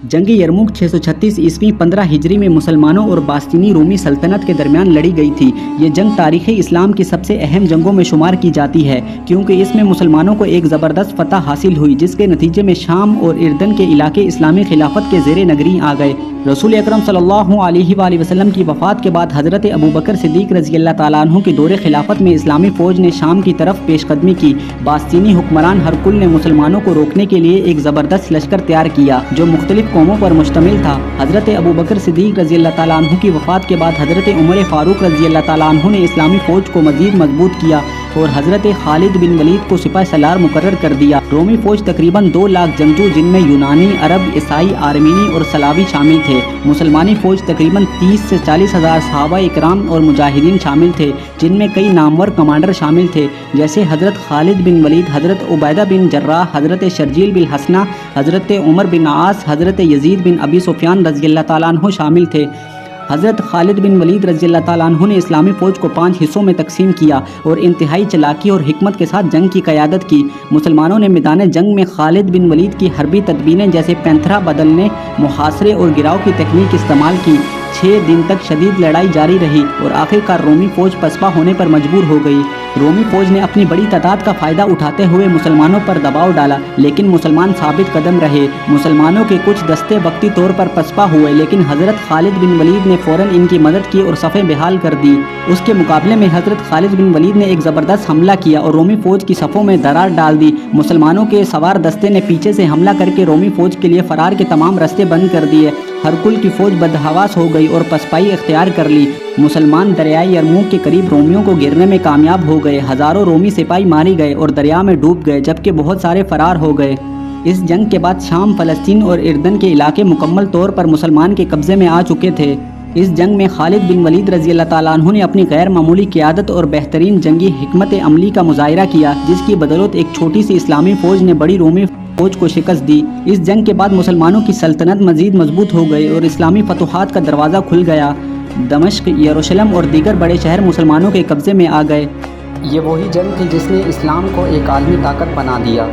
जंग यरमुक 636 ईस्वी 15 हिजरी में मुसलमानों और बास्तीनी रोमी सल्तनत के दरमियान लड़ी गई थी। ये जंग तारीख़ इस्लाम की सबसे अहम जंगों में शुमार की जाती है, क्योंकि इसमें मुसलमानों को एक ज़बरदस्त फतह हासिल हुई, जिसके नतीजे में शाम और इर्दन के इलाके इस्लामी खिलाफत के ज़ेरे नगरी आ गए। रसूल अकरम सल्लल्लाहु अलैहि वसल्लम की वफ़ात के बाद हज़रत अबू बकर सिद्दीक़ रज़ी अल्लाह ताला अन्हु के दौरे खिलाफत में इस्लामी फ़ौज ने शाम की तरफ पेशकदमी की। बास्तीनी हुक्मरान हरकुल ने मुसलमानों को रोकने के लिए एक ज़बरदस्त लश्कर तैयार किया, जो मुख्तलिफ कौमों पर मुश्तमिल था। हज़रत अबू बकर सिद्दीक़ रज़ी अल्लाह ताला अन्हु की वफ़ात के बाद हज़रत उमर फ़ारूक रज़ी अल्लाह ताला अन्हु ने इस्लामी फ़ौज को मज़ीद मजबूत किया और हज़रत खालिद बिन वलीद को सिपाह सलार मुकर्रर कर दिया। रोमी फ़ौज तकरीबन 2 लाख जंगजू, जिनमें यूनानी, अरब, ईसाई, आर्मीनी और सलावी शामिल थे। मुसलमानी फ़ौज तकरीबन 30 से 40 हज़ार सहाबा इकराम और मुजाहिदीन शामिल थे, जिनमें कई नामवर कमांडर शामिल थे, जैसे हज़रत खालिद बिन वलीद, हज़रत उबैदा बिन जर्राह, हज़रत शर्जील बिन हसना, हज़रत उमर बिन आस, हज़रत यजीद बिन अबी सुफियान रज़ी अल्लाह ताला अन्हु शामिल थे। हज़रत खालिद बिन वलीद रज़ी अल्लाह ताला अन्हु ने इस्लामी फ़ौज को 5 हिस्सों में तकसीम किया और इंतहाई चालाकी और हिकमत के साथ जंग की क़यादत की। मुसलमानों ने मैदान जंग में खालिद बिन वलीद की हरबी तदबीरें जैसे पैंथरा बदलने, मुहासरे और गिराव की तकनीक इस्तेमाल की। 6 दिन तक शदीद लड़ाई जारी रही और आखिरकार रोमी फ़ौज पसपा होने पर मजबूर हो गई। रोमी फ़ौज ने अपनी बड़ी तादाद का फ़ायदा उठाते हुए मुसलमानों पर दबाव डाला, लेकिन मुसलमान साबित कदम रहे। मुसलमानों के कुछ दस्ते वक्ती तौर पर पसपा हुए, लेकिन हज़रत खालिद बिन वलीद ने फ़ौरन इनकी मदद की और सफ़ें बेहाल कर दी। उसके मुकाबले में हज़रत खालिद बिन वलीद ने एक ज़बरदस्त हमला किया और रोमी फ़ौज की सफ़ों में दरार डाल दी। मुसलमानों के सवार दस्ते ने पीछे से हमला करके रोमी फ़ौज के लिए फ़रार के तमाम रास्ते बंद कर दिए। हरकुल की फ़ौज बदहवास हो गई और पसपाई इख्तियार कर ली। मुसलमान दरियाए यरमूक के करीब रोमियों को गिरने में कामयाब हो गए। हज़ारों रोमी सिपाही मारे गए और दरिया में डूब गए, जबकि बहुत सारे फ़रार हो गए। इस जंग के बाद शाम, फ़लस्तीन और इर्दन के इलाके मुकम्मल तौर पर मुसलमान के कब्ज़े में आ चुके थे। इस जंग में खालिद बिन वलीद रज़ी अल्लाह ताला अन्हु ने अपनी गैर मामूली क़ियादत और बेहतरीन जंगी हिकमत अमली का मुज़ाहिरा किया, जिसकी बदौलत एक छोटी सी इस्लामी फ़ौज ने बड़ी रोमी फ़ौज को शिकस्त दी। इस जंग के बाद मुसलमानों की सल्तनत मज़ीद मजबूत हो गई और इस्लामी फतूहात का दरवाज़ा खुल गया। दमिश्क, यरूशलेम और दीगर बड़े शहर मुसलमानों के कब्ज़े में आ गए। ये वही जंग थी जिसने इस्लाम को एक आलमी ताकत बना दिया।